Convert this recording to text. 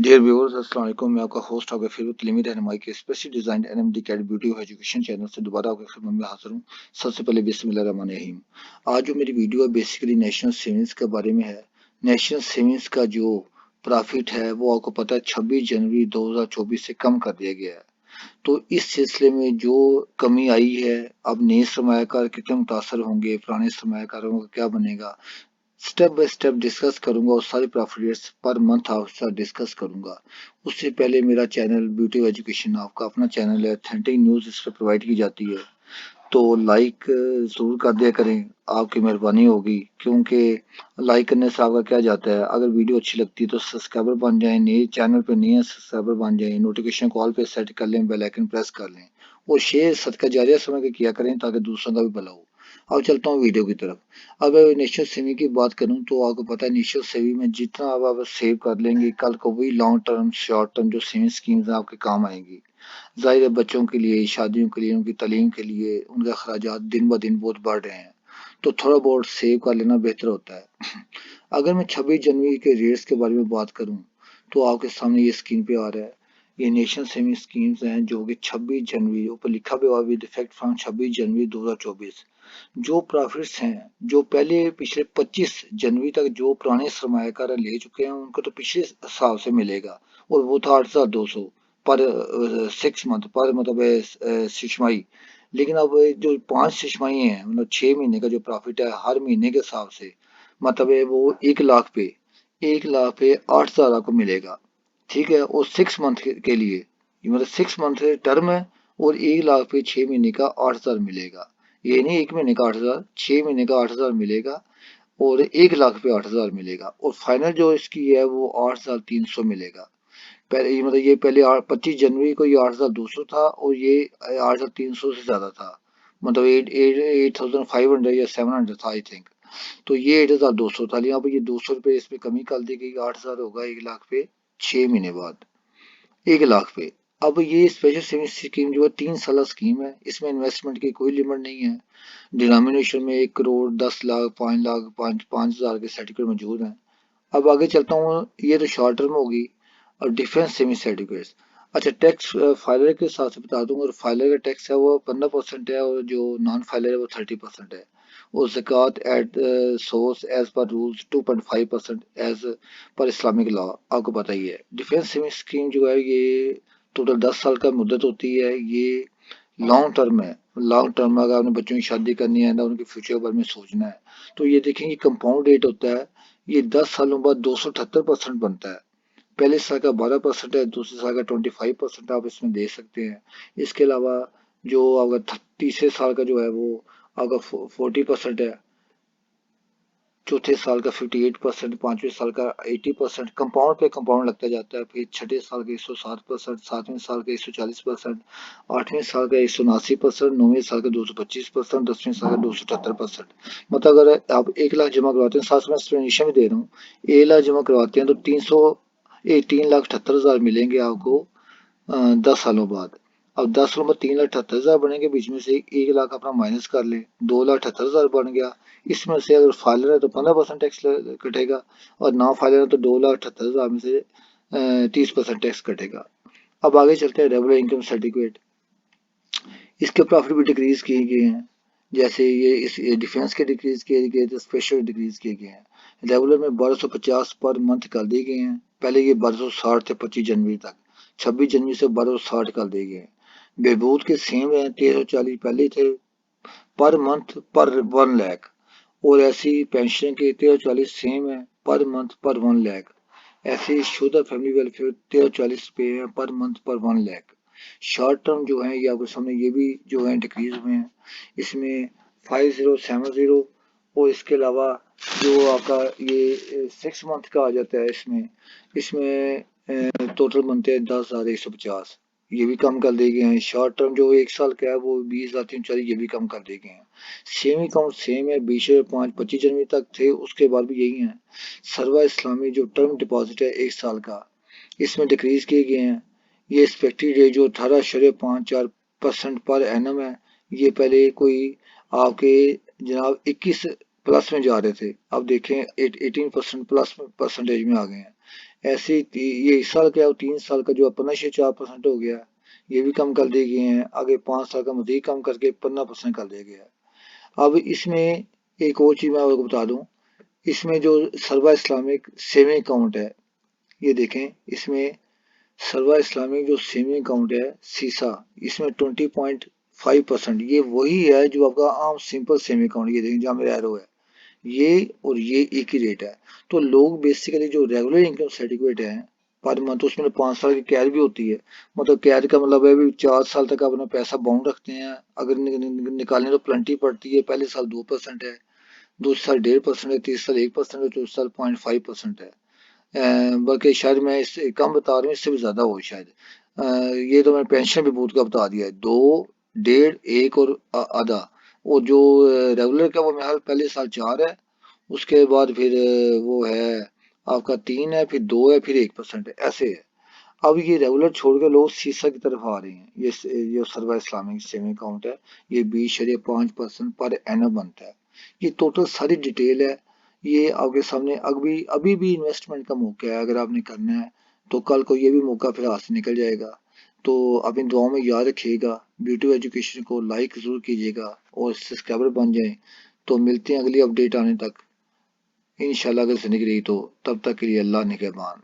Dear viewers अस्सलाम वालेकुम। मैं आपका होस्ट आपका फेवरेट लिमिट रहनुमाई के specially design NMD cat beauty of education channel से दोबारा आपके खिदमत में हाजिर हूँ। सबसे पहले बिस्मिल्लाहिर्रहमानिर्रहीम। आज जो मेरी वीडियो है बेसिकली नेशनल सेविंग्स के बारे में है। नेशनल सेविंग्स का जो प्रॉफिट है वो आपको पता है 26 जनवरी 2024 से कम कर दिया गया है। तो इस सिलसिले में जो कमी आई है, अब नए सरमायाकार कितने मुतासर होंगे, पुराने सरमायाकारों का क्या बनेगा, स्टेप बाय स्टेप डिस्कस करूंगा और सारे प्रॉफिट रेट्स पर मंथ आपके साथ डिस्कस करूंगा। उससे पहले मेरा चैनल ब्यूटी एजुकेशन आपका अपना चैनल है, ऑथेंटिक न्यूज़ इस पर प्रोवाइड की जाती है। तो लाइक ज़रूर कर दिया करें, आपकी मेहरबानी होगी, क्योंकि लाइक करने से आपका क्या जाता है, अगर वीडियो अच्छी लगती है तो सब्सक्राइबर बन जाएं, नए चैनल पर नए सब्सक्राइबर बन जाएं, नोटिफिकेशन कॉल पे सेट कर लें, बेल आइकन प्रेस कर लें और शेयर सदका जारिया समय के किया करें ताकि दूसरों का भी भला हो। अब चलता हूँ वीडियो की तरफ। अब इनिशियल सेविंग की बात करूँ तो आपको पता है इनिशियल सेविंग में जितना आप सेव कर लेंगे कल को वही लॉन्ग टर्म शॉर्ट टर्म जो सेविंग स्कीम्स आपके काम आएंगी। ज़ाहिर है बच्चों के लिए, शादियों के लिए, उनकी तालीम के लिए उनके अखराजात दिन ब दिन बहुत बढ़ रहे हैं, तो थोड़ा बहुत सेव कर लेना बेहतर होता है। अगर मैं 26 जनवरी के रेट्स के बारे में बात करूं तो आपके सामने ये स्क्रीन पे आ रहा है। ये नेशनल सेविंग स्कीम्स हैं जो कि 26 जनवरी ऊपर लिखा भी हुआ विद इफेक्ट फ्रॉम 26 जनवरी 2024। जो प्रॉफिट्स हैं जो पहले पिछले 25 जनवरी तक जो पुराने सरमायाकार ले चुके हैं उनको तो पिछले साल से मिलेगा और वो था 8,200 पर 6 मंथ पर मतलब सिशमाही। लेकिन अब जो 5 सिशमाही हैं मतलब 6 महीने का जो प्रॉफिट है हर महीने के हिसाब से मतलब है वो 1 लाख पे 8,000 आपको मिलेगा। ठीक है, और 6 मंथ के लिए ये मतलब 6 मंथ टर्म है और 1 लाख पे 6 महीने का 8,000 मिलेगा। ये नहीं 1 महीने का 8,000, 6 महीने का 8,000 मिलेगा और 1 लाख पे 8,000 मिलेगा और फाइनल जो इसकी है वो 8,300 मिलेगा। पहले ये मतलब ये पहले 25 जनवरी को ये 8,200 था और ये 8,300 से ज्यादा था, मतलब 8,500 या 700 था आई थिंक। तो ये 8,200 था, यहाँ पे ये 200 रुपये इसमें कमी कर दी गई, 8,000 होगा 1 लाख पे 6 महीने बाद, 1 लाख पे। अब ये स्पेशल सेविंग स्कीम जो है 3 साल स्कीम है, इसमें इन्वेस्टमेंट की कोई लिमिट नहीं है। डिनोमिनेशन में 1 करोड़, 10 लाख, 5 लाख, 5,000 के सर्टिफिकेट मौजूद हैं। अब आगे चलता हूँ, ये तो शॉर्ट टर्म होगी। और डिफेंस सेमी सर्टिफिकेट्स, अच्छा टैक्स फाइलर के हिसाब से बता दूंगा, और फाइलर का टैक्स है वो 15% है और जो नॉन फाइलर है वो 30% है। और ज़कात at source as per rules 2.5% as per Islamic law, आपको पता ही है। डिफेंस सेमी स्कीम जो है ये टोटल 10 साल का मुद्दत होती है, ये लॉन्ग टर्म है। लॉन्ग टर्म में अगर आपने बच्चों की शादी करनी है ना उनके फ्यूचर के बारे में सोचना है तो ये देखेंगे कंपाउंड रेट होता है, ये 10 सालों बाद 278% बनता है। पहले साल का 12% है, दूसरे साल का 25% आप इसमें दे सकते हैं। इसके अलावा जो आपका तीसरे साल का जो है वो आपका 40% है, चौथे साल का 58%, पांचवें साल का 80%, कंपाउंड पे कंपाउंड लगता जाता है। फिर छठे साल का 107%, सातवें साल का 140%, आठवें साल का 179%, नौवें साल का 225%, 10वें साल का 278%। मतलब अगर आप 1 लाख जमा करवाते हैं, साथ में एक्सप्लेनेशन भी दे रहा हूँ, 1 लाख जमा करवाते हैं तो 3,78,000 मिलेंगे आपको 10 सालों बाद। अब 10 सालों में 3,78,000 बनेंगे, बीच में से 1 लाख अपना माइनस कर लें, 2,78,000 बन गया। इसमें से अगर फाइलर है तो 15% टैक्स कटेगा और ना फाइलर है तो 2,78,000 में से 30% टैक्स कटेगा। अब आगे चलते हैं रेगुलर इनकम सर्टिफिकेट, इसके प्रॉफिट भी डिक्रीज किए गए हैं। जैसे ये इस डिफेंस के डिक्रीज किए गए तो स्पेशल डिक्रीज किए गए हैं। रेगुलर में 1250 पर मंथ कर दिए गए हैं, पहले ये 1260 थे 25 जनवरी तक, 26 जनवरी से 1260 कर दिए गए हैं। बहबूद के सेम है, 1340 पहले थे पर मंथ पर 1 लाख, और ऐसी पेंशन के 1340 सेम है पर मंथ पर 1 लाख। ऐसे शुदा फैमिली वेलफेयर 1340 पे है पर मंथ पर 1 लाख। शॉर्ट टर्म जो है ये आपके सामने ये भी जो है डिक्रीज हुए हैं, इसमें 5070, और इसके अलावा जो आपका ये 6 मंथ का आ जाता है, इसमें इसमें टोटल बनते हैं 10,150, ये भी कम कर दिए गए हैं। शॉर्ट टर्म जो 1 साल का है वो 20,340, ये भी कम कर दिए गए हैं। सेम अकाउंट सेम है, 20/5 25 जनवरी तक थे, उसके बाद भी यही है। सर्वा इस्लामी जो टर्म डिपॉजिट है 1 साल का, इसमें डिक्रीज किए गए हैं। ये एक्सपेक्टेड रेट जो 18.54% पर एनम है, ये पहले कोई आपके जनाब 21 प्लस में जा रहे थे, अब देखें 18% प्लस परसेंटेज में आ गए हैं। ऐसे ये इस साल क्या, 3 साल का जो अप्रनशिप 4% हो गया, ये भी कम कर दिए गए हैं। आगे 5 साल का मजीद कम करके 15% कर दिया गया है। अब इसमें एक और चीज मैं आपको बता दूं, इसमें जो सर्वा इस्लामिक सेविंग अकाउंट है, ये देखें, इसमें सर्वा इस्लामिक जो सेविंग अकाउंट है सीसा, इसमें 20.5%, ये वही है जो आपका आम सिंपल सेविंग अकाउंट, ये देखें जहाँ मेरा एरो है, ये और ये एक ही रेट है। तो लोग बेसिकली जो रेगुलर इनकम सर्टिफिकेट है पर मंथ, उसमें 5 साल की कैद भी होती है। मतलब कैद का मतलब है भी 4 साल तक अपना पैसा बाउंड रखते हैं, अगर निकालने तो प्लेंटी पड़ती है। पहले साल 2% है, दूसरे साल 1.5% है, तीसरे साल 1% है, चौथे साल 0.5% है। बल्कि शायद मैं इससे कम बता रहा हूँ, इससे भी ज्यादा हो शायद। ये तो मैंने पेंशन भी बूथ का बता दिया है, 2, 1.5, 1 और आधा। और जो रेगुलर का वो मेरा पहले साल 4 है, उसके बाद फिर वो है आपका 3 है, फिर 2 है, फिर 1% है, ऐसे है। अब ये रेगुलर छोड़ के लोग सीसा की तरफ आ रहे हैं। ये सर्वा इस्लामिक सेविंग अकाउंट है, ये 20.5% पर एनम बनता है। ये टोटल सारी डिटेल है, ये आपके सामने। अभी अभी भी इन्वेस्टमेंट का मौका है, अगर आपने करना है तो कल को ये भी मौका फिर हाथ से निकल जाएगा। तो अपनी दुआओं में याद रखिएगा, ब्यूटी एजुकेशन को लाइक जरूर कीजिएगा और सब्सक्राइबर बन जाएं। तो मिलते हैं अगली अपडेट आने तक, इंशाल्लाह अगर जिंदगी रही तो। तब तक के लिए अल्लाह निगहबान।